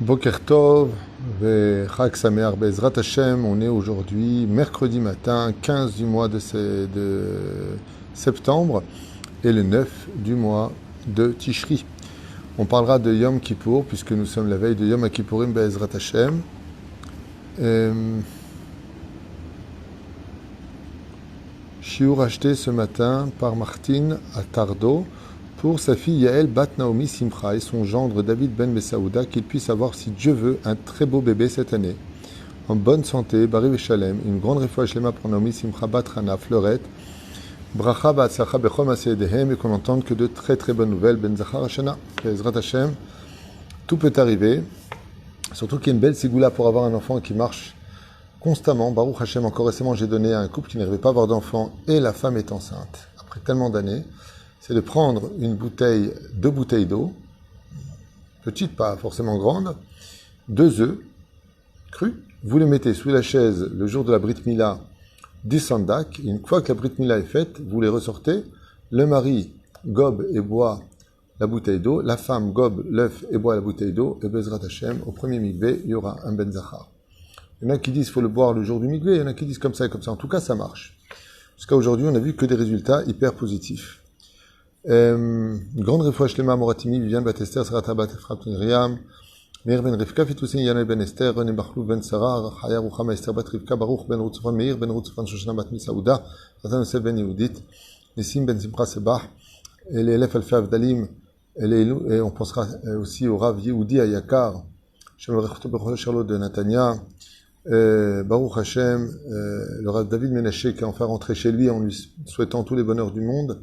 Boker Tov, Chag Sameach Be'ezrat Hashem. On est aujourd'hui mercredi matin, 15 du mois de septembre et le 9 du mois de Tishri. On parlera de Yom Kippour puisque nous sommes la veille de Yom Kippourim Be'ezrat Hashem. Shiur acheté ce matin par Martine à Tardo pour sa fille Yael Bat Naomi Simcha et son gendre David Ben Messaouda, qu'il puisse avoir, si Dieu veut, un très beau bébé cette année. En bonne santé, Bari Veshalem, une grande réfouach shlema pour Naomi Simcha Bat Hana Fleurette, Bracha Ba'atzlacha Bechol Maseedehem, et qu'on n'entende que de très très bonnes nouvelles. Ben Zachar Hashana, Be'ezrat Hashem, tout peut arriver, surtout qu'il y a une belle sigoula pour avoir un enfant qui marche constamment. Baruch Hashem, encore récemment, j'ai donné à un couple qui n'arrivait pas à avoir d'enfant et la femme est enceinte. Après tellement d'années, c'est de prendre deux bouteilles d'eau, petites, pas forcément grandes, 2 œufs crus, vous les mettez sous la chaise le jour de la Brit Mila, 10 sandak, et une fois que la Brit Mila est faite, vous les ressortez, le mari gobe et boit la bouteille d'eau, la femme gobe l'œuf et boit la bouteille d'eau, et Bezrat Hashem, au premier mikvé, il y aura un Ben Zachar. Il y en a qui disent qu'il faut le boire le jour du mikvé, il y en a qui disent comme ça et comme ça. En tout cas, ça marche. Jusqu'à aujourd'hui, on n'a vu que des résultats hyper positifs. Grande refouach shlema Moratimi, Viviane Batester, Sarata Bat Efrat Miriam, Meir Ben Rivka, Fitoussin Yanel Ben Esther, René Bachlou Ben Sarah, Chaya Ruchama Esther Bat Rivka, Baruch Ben Rutzfan Meir Ben Rutzfan Shoshana Bat Misaouda, Ratan Yosef Ben Yehudit, Nissim Ben Simcha Sebah, et les Elef Alfa Avdalim, et on pensera aussi au Rav Yehudi Ayakar, Shem Rechto Bechol Charlot de Natania, Baruch Hashem, le Rav David Menaché qui a enfin rentré chez lui en lui souhaitant tous les bonheurs du monde,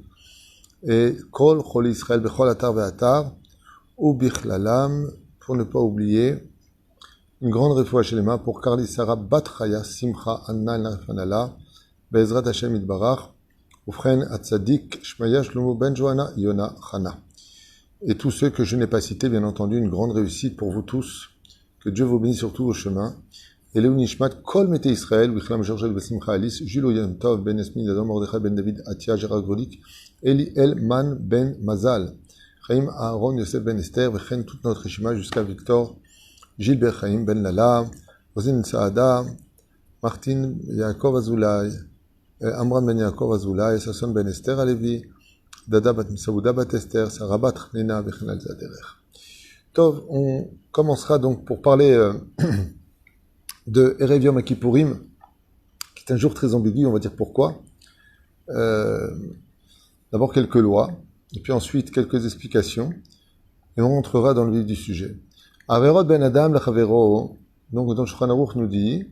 et Kol Chol Israël Bechol Atar Ve'atar, ou Bichlalam, pour ne pas oublier, une grande refouach shlema pour Carly Sarah Bat Chaya Simcha Anna Nafanala, Be'ezrat Hashem Itbarach, Ufren Atzadik Shmaya Shlomo Ben Johanna Yona Chana. Et tous ceux que je n'ai pas cités, bien entendu, une grande réussite pour vous tous, que Dieu vous bénisse surtout au chemin. Et Léo Nishmat, Kol Mete Israël, Wichlam Georgel Besimcha Alice, Julo Yom Tov, Ben Esmin, Adam Mordechai, Ben David, Atia, Gérard Grolik, Eli El Man Ben Mazal, Chaim Aaron, Yosef Ben Esther, Vechen, toute notre Rishima jusqu'à Victor, Gilbert Chaim Ben Lala, Rosine Saada, Martin Yaakov Azoulay, Amran Ben Yaakov Azoulay, Sasson Ben Esther Alevi, Dada Bat Misaouda Bat Esther, Sarah Bat Nena, Vechen Al Zaderer. Tov, on commencera donc pour parler de Erev Yom Kippourim, qui est un jour très ambigu, on va dire pourquoi. D'abord quelques lois, et puis ensuite quelques explications, et on rentrera dans le vif du sujet. Averot ben Adam l'chavero, donc dans le Shulchan Aruch nous dit,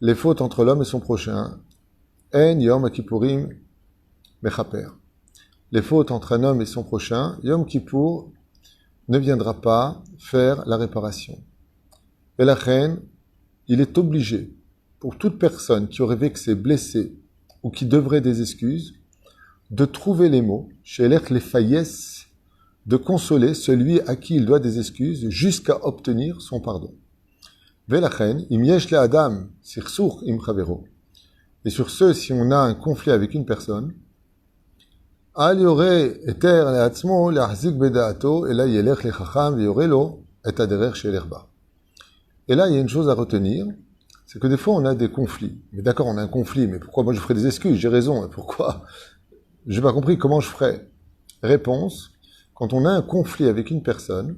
les fautes entre l'homme et son prochain, En Yom Kippourim mechaper. Les fautes entre un homme et son prochain, Yom Kippour ne viendra pas faire la réparation. Et la reine, il est obligé, pour toute personne qui aurait vexé, blessé, ou qui devrait des excuses, de trouver les mots, chez les faillesses, de consoler celui à qui il doit des excuses jusqu'à obtenir son pardon. Velachen, im yesh le adam, sirsur im chavero. Et sur ce, si on a un conflit avec une personne, al yore eter le'atzmo le'achzik beda'ato, et là yelech lechacham ve'yorelo et aderer chez l'herba. Et là, il y a une chose à retenir, c'est que des fois, on a des conflits. Mais d'accord, on a un conflit, mais pourquoi moi je ferai des excuses? J'ai raison, et pourquoi? J'ai pas compris comment je ferais. Réponse, quand on a un conflit avec une personne,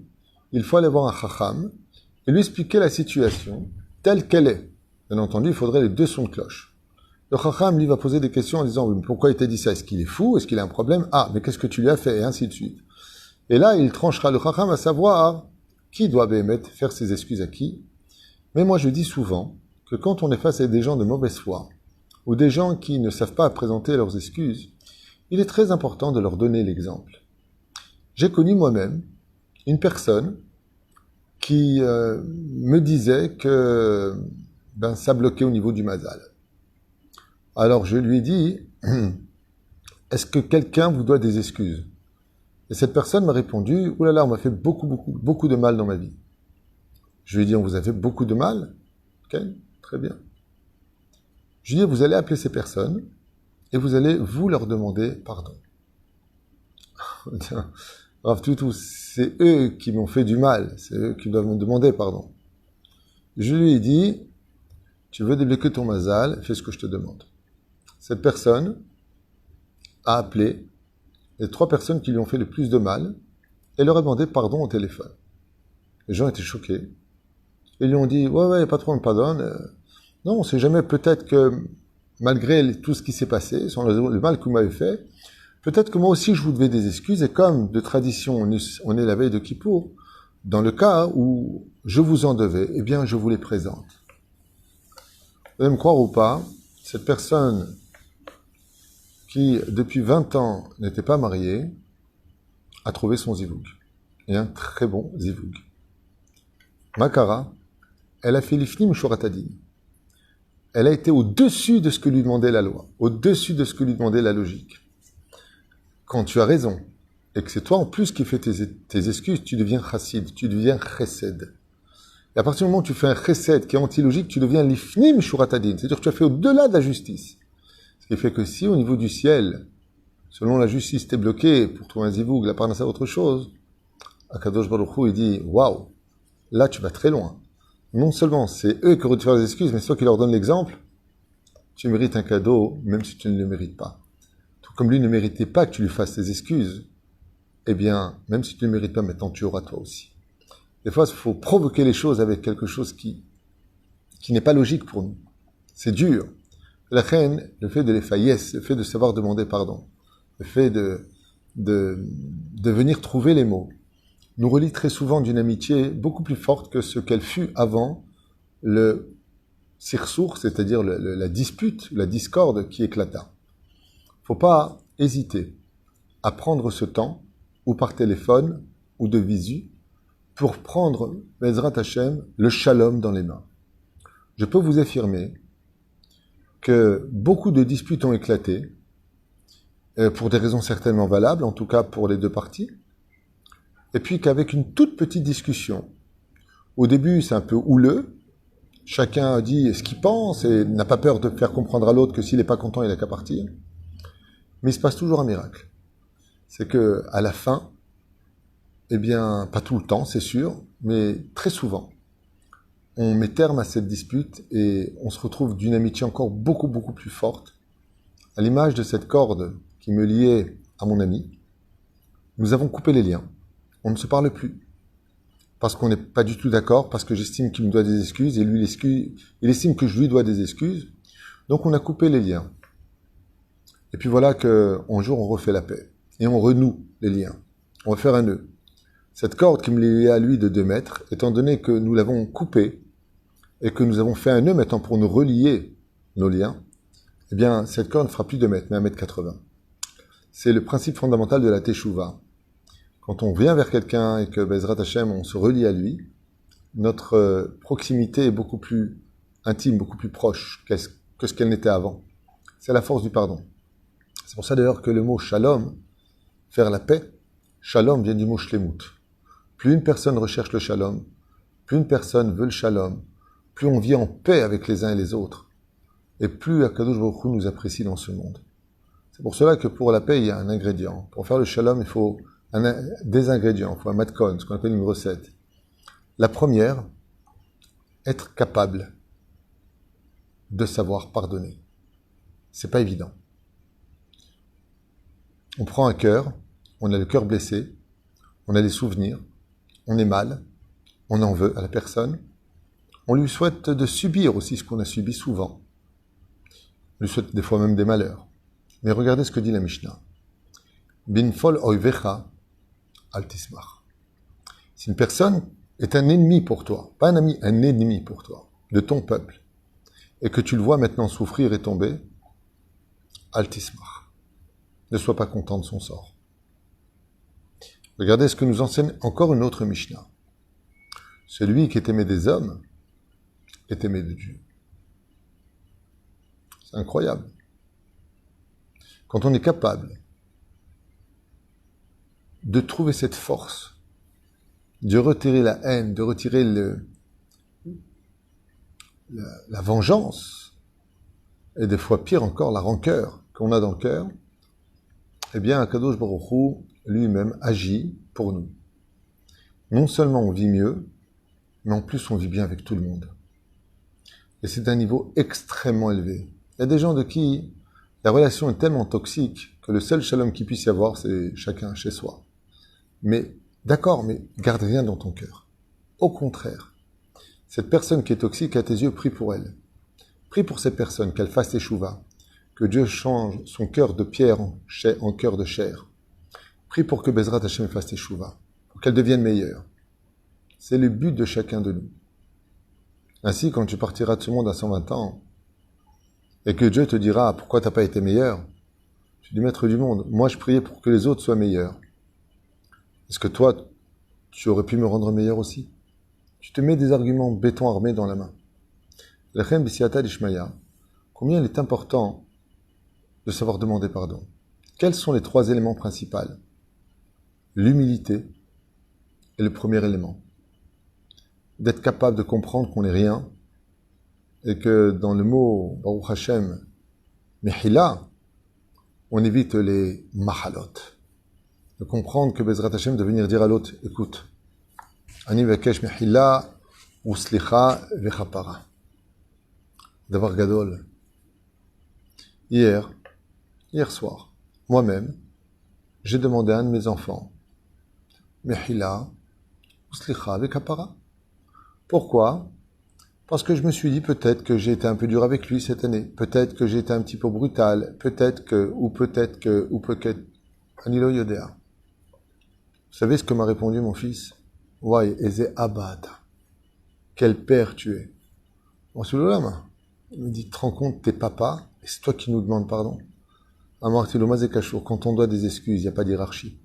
il faut aller voir un chacham et lui expliquer la situation telle qu'elle est. Bien entendu, il faudrait les 2 sons de cloche. Le chacham, lui, va poser des questions en disant, oui, mais pourquoi il t'a dit ça? Est-ce qu'il est fou? Est-ce qu'il a un problème? Ah, mais qu'est-ce que tu lui as fait? Et ainsi de suite. Et là, il tranchera le chacham à savoir qui doit faire ses excuses à qui. Mais moi, je dis souvent que quand on est face à des gens de mauvaise foi, ou des gens qui ne savent pas présenter leurs excuses, il est très important de leur donner l'exemple. J'ai connu moi-même une personne qui me disait que ça bloquait au niveau du mazal. Alors je lui ai dit, est-ce que quelqu'un vous doit des excuses? Et cette personne m'a répondu, oulala, on m'a fait beaucoup de mal dans ma vie. Je lui ai dit, on vous a fait beaucoup de mal? Ok, très bien. Je lui ai dit, vous allez appeler ces personnes et vous allez vous leur demander pardon. Rav Toutou, c'est eux qui m'ont fait du mal, c'est eux qui doivent me demander pardon. Je lui ai dit, tu veux débloquer ton mazal, fais ce que je te demande. Cette personne a appelé les 3 personnes qui lui ont fait le plus de mal et leur a demandé pardon au téléphone. Les gens étaient choqués. Ils lui ont dit, ouais, pas trop, on me pardonne. Non, on sait jamais, peut-être que malgré tout ce qui s'est passé, sans le mal que vous m'avez fait, peut-être que moi aussi je vous devais des excuses, et comme de tradition on est la veille de Kippour, dans le cas où je vous en devais, eh bien je vous les présente. Vous allez me croire ou pas, cette personne qui depuis 20 ans n'était pas mariée, a trouvé son zivoug. Et un très bon zivoug. Makara, elle a fait l'ifnim shuratadin. Elle a été au-dessus de ce que lui demandait la loi, au-dessus de ce que lui demandait la logique. Quand tu as raison, et que c'est toi en plus qui fais tes excuses, tu deviens chassid, tu deviens chesed. Et à partir du moment où tu fais un chesed qui est antilogique, tu deviens l'ifnim shuratadin. C'est-à-dire que tu as fait au-delà de la justice. Ce qui fait que si au niveau du ciel, selon la justice, t'es bloqué pour trouver un zivoug, la parnassa autre chose, Akadosh Baruch Hu, il dit, waouh, là tu vas très loin. Non seulement c'est eux qui auraient dû faire des excuses, mais c'est toi qui leur donne l'exemple, tu mérites un cadeau, même si tu ne le mérites pas. Tout comme lui ne méritait pas que tu lui fasses tes excuses, eh bien, même si tu ne le mérites pas, maintenant tu auras toi aussi. Des fois, il faut provoquer les choses avec quelque chose qui n'est pas logique pour nous. C'est dur. La reine, le fait de les faillesses, le fait de savoir demander pardon, le fait de venir trouver les mots, nous relie très souvent d'une amitié beaucoup plus forte que ce qu'elle fut avant le sirsour, c'est-à-dire la dispute, la discorde qui éclata. Faut pas hésiter à prendre ce temps, ou par téléphone, ou de visu, pour prendre, Bezrat Hashem, le shalom dans les mains. Je peux vous affirmer que beaucoup de disputes ont éclaté, pour des raisons certainement valables, en tout cas pour les 2 parties, et puis qu'avec une toute petite discussion, au début c'est un peu houleux, chacun dit ce qu'il pense et n'a pas peur de faire comprendre à l'autre que s'il n'est pas content, il n'a qu'à partir, mais il se passe toujours un miracle. C'est que à la fin, eh bien, pas tout le temps, c'est sûr, mais très souvent, on met terme à cette dispute et on se retrouve d'une amitié encore beaucoup, beaucoup plus forte. À l'image de cette corde qui me liait à mon ami, nous avons coupé les liens. On ne se parle plus. Parce qu'on n'est pas du tout d'accord, parce que j'estime qu'il me doit des excuses, et lui, il estime que je lui dois des excuses. Donc on a coupé les liens. Et puis voilà qu'un jour on refait la paix. Et on renoue les liens. On va faire un nœud. Cette corde qui me liait à lui de 2 mètres, étant donné que nous l'avons coupée, et que nous avons fait un nœud maintenant pour nous relier nos liens, eh bien, cette corde ne fera plus 2 mètres, mais 1,80 m. C'est le principe fondamental de la teshuva. Quand on vient vers quelqu'un et que Bezrat Hashem, on se relie à lui, notre proximité est beaucoup plus intime, beaucoup plus proche que ce qu'elle n'était avant. C'est la force du pardon. C'est pour ça d'ailleurs que le mot shalom, faire la paix, shalom vient du mot shlemut. Plus une personne recherche le shalom, plus une personne veut le shalom, plus on vit en paix avec les uns et les autres, et plus Akadosh Baruch Hu nous apprécie dans ce monde. C'est pour cela que pour la paix, il y a un ingrédient. Pour faire le shalom, il faut des ingrédients, il faut un matkon, ce qu'on appelle une recette. La première, être capable de savoir pardonner. C'est pas évident. On prend un cœur, on a le cœur blessé, on a des souvenirs, on est mal, on en veut à la personne, on lui souhaite de subir aussi ce qu'on a subi souvent. On lui souhaite des fois même des malheurs. Mais regardez ce que dit la Mishnah. Binfol oivecha al tismach. Si une personne est un ennemi pour toi, pas un ami, un ennemi pour toi, de ton peuple, et que tu le vois maintenant souffrir et tomber, al tismach. Ne sois pas content de son sort. Regardez ce que nous enseigne encore une autre Mishnah. Celui qui est aimé des hommes est aimé de Dieu. C'est incroyable. Quand on est capable de trouver cette force, de retirer la haine, de retirer la vengeance, et des fois pire encore, la rancœur qu'on a dans le cœur, eh bien, Akadosh Baruch Hu, lui-même agit pour nous. Non seulement on vit mieux, mais en plus on vit bien avec tout le monde. Et c'est d'un niveau extrêmement élevé. Il y a des gens de qui la relation est tellement toxique que le seul shalom qu'il puisse y avoir, c'est chacun chez soi. Mais d'accord, mais garde rien dans ton cœur. Au contraire, cette personne qui est toxique, à tes yeux, prie pour elle. Prie pour cette personne, qu'elle fasse échouva, que Dieu change son cœur de pierre en cœur de chair. Prie pour que Bezrat Hashem fasse échouva, pour qu'elle devienne meilleure. C'est le but de chacun de nous. Ainsi, quand tu partiras de ce monde à 120 ans, et que Dieu te dira pourquoi t'as pas été meilleur, tu dis maître du monde, moi je priais pour que les autres soient meilleurs. Est-ce que toi, tu aurais pu me rendre meilleur aussi? Tu te mets des arguments béton armé dans la main. Lechem b'siyata d'Ishmaïa, combien il est important de savoir demander pardon. Quels sont les 3 éléments principaux? L'humilité est le premier élément. D'être capable de comprendre qu'on n'est rien, et que dans le mot Baruch Hashem, Mehila, on évite les mahalot. De comprendre que Bezrat Hashem, de venir dire à l'autre, écoute, Ani vekesh Mehila, ou Slicha vechapara. D'avoir gadol. Hier soir, moi-même, j'ai demandé à un de mes enfants, Mehila, ou Slicha vechapara. Pourquoi? Parce que je me suis dit peut-être que j'ai été un peu dur avec lui cette année, peut-être que j'ai été un petit peu brutal, peut-être que, Anilo Yodea. Vous savez ce que m'a répondu mon fils? Wai, Eze Abata. Quel père tu es. Bon, c'est le il me dit, te rends compte, t'es papa, et c'est toi qui nous demandes pardon. Amartiloma Zekashur, quand on doit des excuses, il n'y a pas d'hierarchie.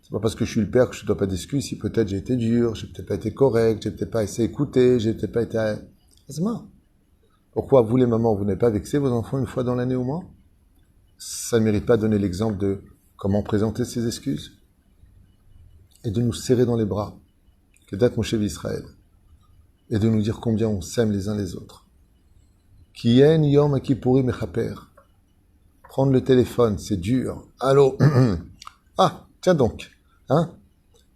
C'est pas parce que je suis le père que je ne dois pas d'excuses, si peut-être j'ai été dur, j'ai peut-être pas été correct, j'ai peut-être pas assez écouté, j'ai peut-être pas été... Asma. Pourquoi vous les mamans, vous n'avez pas vexé vos enfants une fois dans l'année au moins? Ça ne mérite pas de donner l'exemple de comment présenter ses excuses et de nous serrer dans les bras, que date Moshe Israël, et de nous dire combien on s'aime les uns les autres. Ki yen yom akipurim mechaper. Prendre le téléphone, c'est dur. Allô? Ah, tiens donc. Hein?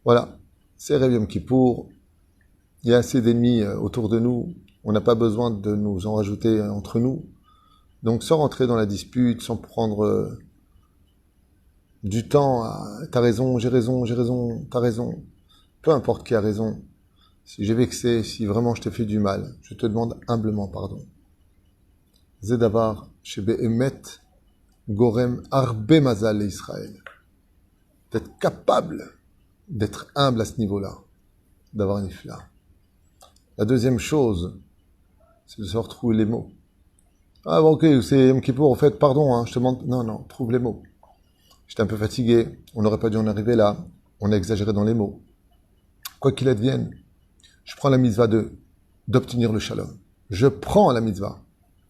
Voilà. C'est Rev Yom Kippour. Il y a assez d'ennemis autour de nous. On n'a pas besoin de nous en rajouter entre nous. Donc, sans rentrer dans la dispute, sans prendre du temps à t'as raison, t'as raison. Peu importe qui a raison. Si j'ai vexé, si vraiment je t'ai fait du mal, je te demande humblement pardon. Zedavar, Shebe Emet, Gorem, Arbe Mazal Israël. D'être capable d'être humble à ce niveau-là, d'avoir une ifla. La deuxième chose, c'est de savoir trouver les mots. Ah bon, ok, c'est Yom Kippour, en fait, pardon, hein, je te demande... Non, trouve les mots. J'étais un peu fatigué, on n'aurait pas dû en arriver là, on a exagéré dans les mots. Quoi qu'il advienne, je prends la mitzvah d'obtenir le shalom. Je prends la mitzvah.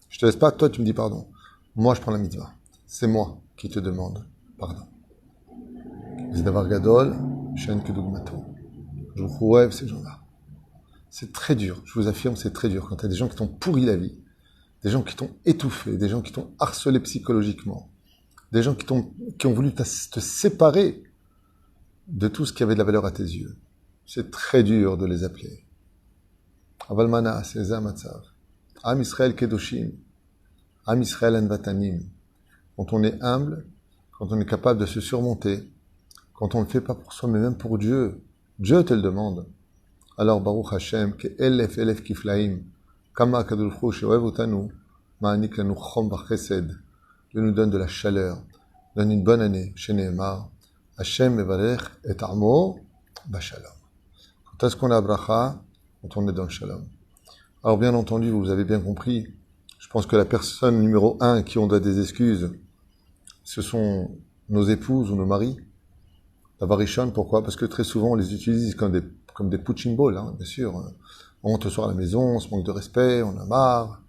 Je te laisse pas, toi tu me dis pardon. Moi je prends la mitzvah. C'est moi qui te demande pardon. Zidavar Gadol, Shen Kedugmato. Je vous rêve ces gens-là. C'est très dur, je vous affirme, c'est très dur. Quand tu as des gens qui t'ont pourri la vie, des gens qui t'ont étouffé, des gens qui t'ont harcelé psychologiquement, des gens qui ont voulu te séparer de tout ce qui avait de la valeur à tes yeux. C'est très dur de les appeler. Avalmana, c'est Zamatzav. Am Israël Kedoshim. Am Israël Anvatanim. Quand on est humble, quand on est capable de se surmonter, quand on ne le fait pas pour soi, mais même pour Dieu, Dieu te le demande. Alors, Baruch Hashem, que elef kiflaim, kama kadulchu sheoev otanu, ma'anik lanu chom v'chesed. Dieu nous donne de la chaleur, donne une bonne année, chez Nehemar. Hashem mevarech et amo b'shalom. Quand est-ce qu'on a bracha? Quand on est dans le shalom. Alors, bien entendu, vous avez bien compris, je pense que la personne numéro 1 qui on doit des excuses, ce sont nos épouses ou nos maris. La varichonne, pourquoi? Parce que très souvent, on les utilise comme des punching balls, hein, bien sûr. On rentre le soir à la maison, on se manque de respect, on a marre.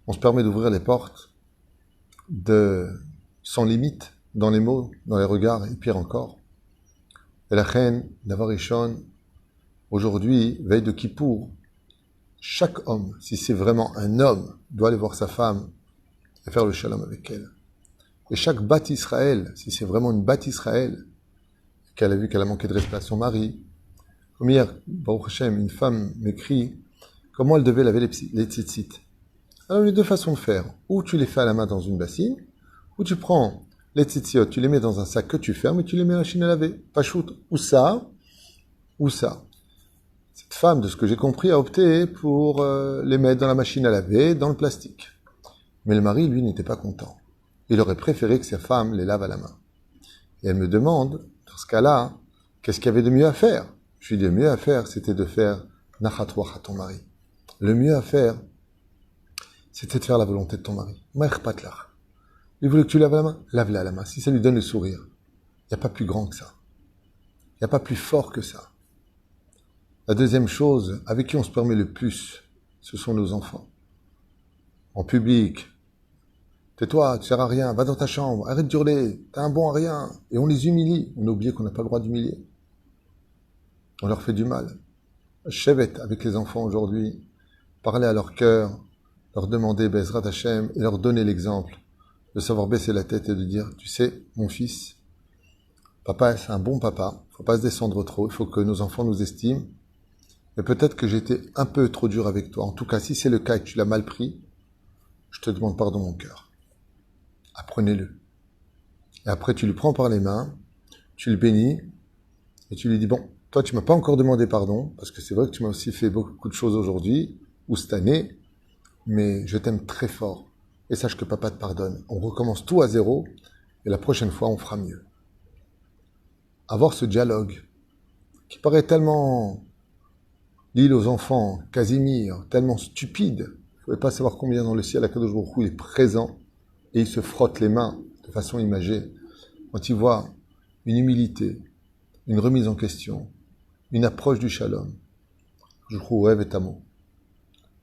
On se permet d'ouvrir les portes sans limite dans les mots, dans les regards, et pire encore. Et la reine, la varichonne, aujourd'hui, veille de Kippour, chaque homme, si c'est vraiment un homme, doit aller voir sa femme et faire le shalom avec elle. Et chaque bat Israël, si c'est vraiment une bat Israël, qu'elle a vu qu'elle a manqué de respect à son mari. Comme hier, Baruch Hashem, une femme m'écrit comment elle devait laver les tzitzit. Alors, il y a deux façons de faire. Ou tu les fais à la main dans une bassine, ou tu prends les tzitziot, tu les mets dans un sac que tu fermes et tu les mets à la machine à laver. Pas shoot. Ou ça, ou ça. Cette femme, de ce que j'ai compris, a opté pour les mettre dans la machine à laver, dans le plastique. Mais le mari, lui, n'était pas content. Il aurait préféré que sa femme les lave à la main. Et elle me demande, dans ce cas-là, qu'est-ce qu'il y avait de mieux à faire? Je lui dis, le mieux à faire, c'était de faire nachatouach à ton mari. Le mieux à faire, c'était de faire la volonté de ton mari. Maïrpatlach. Il voulait que tu laves à la main? Lave-la à la main. Si ça lui donne le sourire, il n'y a pas plus grand que ça. Il n'y a pas plus fort que ça. La deuxième chose, avec qui on se permet le plus, ce sont nos enfants. En public, tais-toi, tu sers à rien, va dans ta chambre, arrête d'hurler, t'es un bon à rien. Et on les humilie. On a oublié qu'on n'a pas le droit d'humilier. On leur fait du mal. Chevet avec les enfants aujourd'hui, parler à leur cœur, leur demander Bezrat Hashem et leur donner l'exemple de savoir baisser la tête et de dire, tu sais, mon fils, papa, c'est un bon papa, faut pas se descendre trop, il faut que nos enfants nous estiment. Mais peut-être que j'étais un peu trop dur avec toi. En tout cas, si c'est le cas et que tu l'as mal pris, je te demande pardon, mon cœur. Apprenez-le. Et après, tu le prends par les mains, tu le bénis, et tu lui dis, bon, toi, tu m'as pas encore demandé pardon, parce que c'est vrai que tu m'as aussi fait beaucoup de choses aujourd'hui, ou cette année, mais je t'aime très fort. Et sache que papa te pardonne. On recommence tout à zéro, et la prochaine fois, on fera mieux. Avoir ce dialogue, qui paraît tellement l'île aux enfants, Casimir, tellement stupide, vous ne pouvez pas savoir combien dans le ciel, Akadosh Baruch Hu, il est présent, et il se frotte les mains de façon imagée. Quand il voit une humilité, une remise en question, une approche du shalom, je trouve rêve et amour.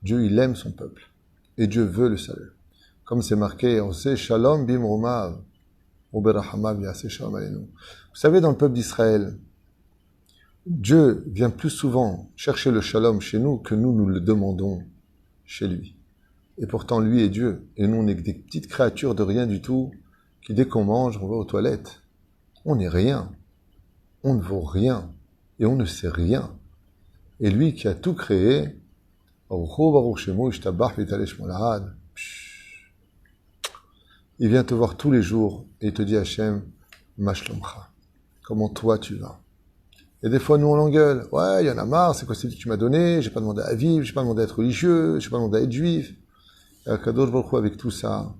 Dieu, il aime son peuple, et Dieu veut le salut. Comme c'est marqué, on sait, shalom bim romav, uberahamav yaseh shalom aleinu. Vous savez, dans le peuple d'Israël, Dieu vient plus souvent chercher le shalom chez nous que nous le demandons chez lui. Et pourtant, lui est Dieu. Et nous, on est des petites créatures de rien du tout, qui dès qu'on mange, on va aux toilettes. On n'est rien. On ne vaut rien. Et on ne sait rien. Et lui qui a tout créé, il vient te voir tous les jours et il te dit, Hachem, Mashlomcha, comment toi tu vas? Et des fois, nous, on l'engueule. Ouais, il y en a marre, c'est quoi ce que tu m'as donné? J'ai pas demandé à vivre, j'ai pas demandé à être religieux, j'ai pas demandé à être juif. Et Akadosh Baruch Hu, avec tout ça,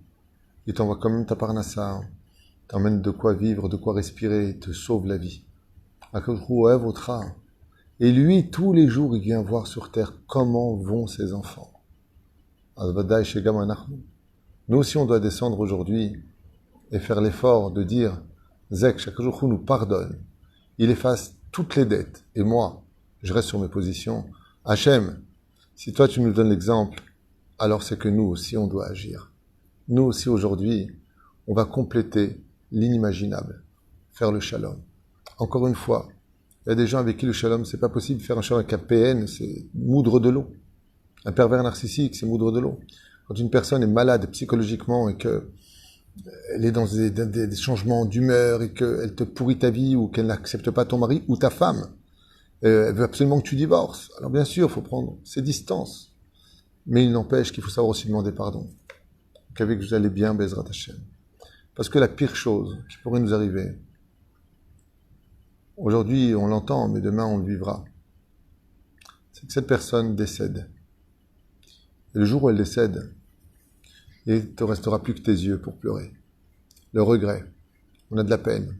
il t'envoie quand même ta parnassa, t'emmène de quoi vivre, de quoi respirer, il te sauve la vie. Akadosh Baruch Hu, ouais, votre. Et lui, tous les jours, il vient voir sur terre comment vont ses enfants. Nous aussi, on doit descendre aujourd'hui et faire l'effort de dire, Zek, chaque jour nous pardonne. Il efface toutes les dettes. Et moi, je reste sur mes positions. Hachem, si toi tu nous donnes l'exemple, alors c'est que nous aussi on doit agir. Nous aussi aujourd'hui, on va compléter l'inimaginable, faire le shalom. Encore une fois, il y a des gens avec qui le shalom, c'est pas possible. Faire un shalom avec un PN, c'est moudre de l'eau. Un pervers narcissique, c'est moudre de l'eau. Quand une personne est malade psychologiquement et que elle est dans des changements d'humeur et qu'elle te pourrit ta vie ou qu'elle n'accepte pas ton mari ou ta femme, elle veut absolument que tu divorces. Alors bien sûr, il faut prendre ses distances. Mais il n'empêche qu'il faut savoir aussi demander pardon. Qu'avec vous allez bien, Bezrat Hashem. Parce que la pire chose qui pourrait nous arriver, aujourd'hui on l'entend, mais demain on le vivra, c'est que cette personne décède. Et le jour où elle décède, il ne te restera plus que tes yeux pour pleurer. Le regret. On a de la peine.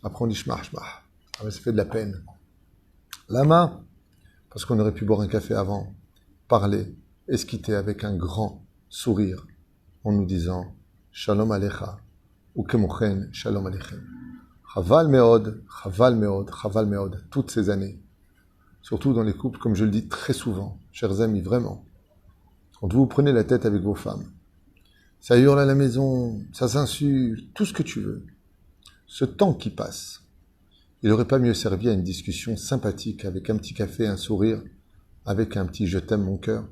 Après on dit shmah, shmah. Ah mais ça fait de la peine. La main, parce qu'on aurait pu boire un café avant, parler, et se quitter avec un grand sourire, en nous disant Shalom Alecha, ou Kemochen, Shalom Alechem. Chaval meod, chaval meod, chaval meod, toutes ces années. Surtout dans les couples, comme je le dis très souvent, chers amis, vraiment. Quand vous prenez la tête avec vos femmes, ça hurle à la maison, ça s'insulte, tout ce que tu veux. Ce temps qui passe, il n'aurait pas mieux servi à une discussion sympathique avec un petit café, un sourire, avec un petit je t'aime mon cœur,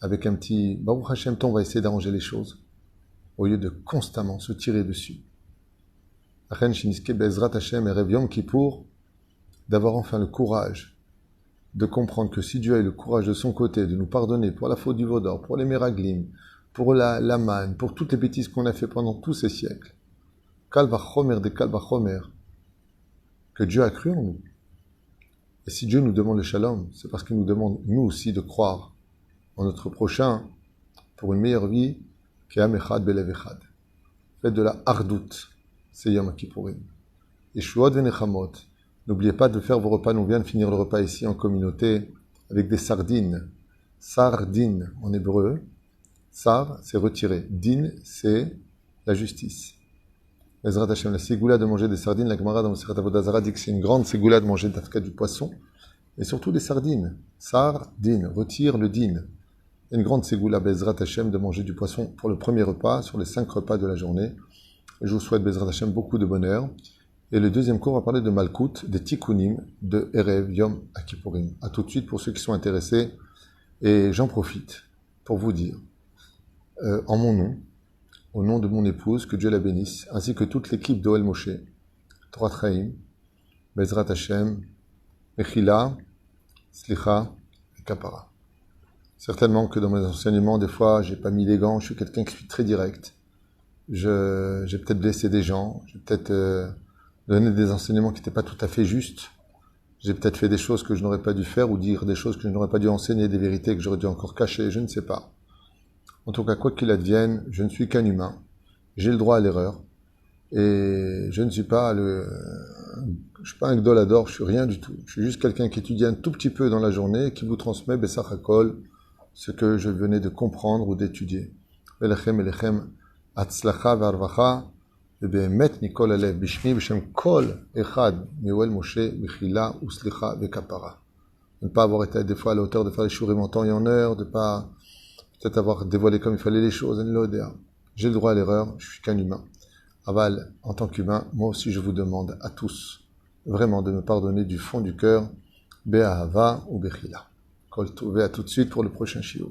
avec un petit Baruch Hashem, on va essayer d'arranger les choses, au lieu de constamment se tirer dessus. Achen Shiniske Bezrat Hashem Erev Yom Kippour, d'avoir enfin le courage de comprendre que si Dieu a eu le courage de son côté de nous pardonner pour la faute du Vaudor, pour les Meraglim, pour la manne, pour toutes les bêtises qu'on a fait pendant tous ces siècles, Kal Vachomer de Kal Vachomer, que Dieu a cru en nous. Et si Dieu nous demande le shalom, c'est parce qu'il nous demande, nous aussi, de croire en notre prochain pour une meilleure vie, Ke'am Echad Belev Echad. Faites de la hardout, c'est Yom Kippourim. Et Shuot Venechamot, n'oubliez pas de faire vos repas, nous vient de finir le repas ici en communauté, avec des sardines. Sardine en hébreu, sar, c'est retiré. Din, c'est la justice. Ezrat Hashem, la ségoula de manger des sardines, la Gemara dans le Serat Avodah Zarah dit que c'est une grande ségoula de manger d'afka du poisson, et surtout des sardines. Sar, din, retire le din. Une grande ségoula, Bezrat Hashem, de manger du poisson pour le premier repas, sur les 5 repas de la journée. Et je vous souhaite, Bezrat Hashem, beaucoup de bonheur. Et le deuxième cours va parler de Malkout, des Tikkunim, de Erev Yom Kippourim. À tout de suite pour ceux qui sont intéressés. Et j'en profite pour vous dire, en mon nom, au nom de mon épouse, que Dieu la bénisse, ainsi que toute l'équipe d'Oel Moshe, Torah Chaim, Bezrat Hashem, Mechila, Slicha et Kapara. Certainement que dans mes enseignements, des fois, j'ai pas mis les gants, je suis quelqu'un qui suis très direct. J'ai peut-être blessé des gens, j'ai peut-être donné des enseignements qui n'étaient pas tout à fait justes. J'ai peut-être fait des choses que je n'aurais pas dû faire ou dire des choses que je n'aurais pas dû enseigner, des vérités que j'aurais dû encore cacher, je ne sais pas. En tout cas, quoi qu'il advienne, je ne suis qu'un humain. J'ai le droit à l'erreur. Et je ne suis pas je suis pas un gdolador, je suis rien du tout. Je suis juste quelqu'un qui étudie un tout petit peu dans la journée et qui vous transmet Bessach HaKol, ce que je venais de comprendre ou d'étudier. Velechem elechem atzlacha ve'arvacha ve'be'emet mikol alev bishmi b'shem kol echad mi'oel Moshe b'chila u'slicha ve'kapara. De ne pas avoir été des fois à la hauteur de faire les shurim en temps et en heure, de pas peut-être avoir dévoilé comme il fallait les choses. J'ai le droit à l'erreur, je suis qu'un humain. Aval, en tant qu'humain, moi aussi je vous demande à tous vraiment de me pardonner du fond du cœur. Be'ahava ou Bechila. Kol Tove, à tout de suite pour le prochain shiur.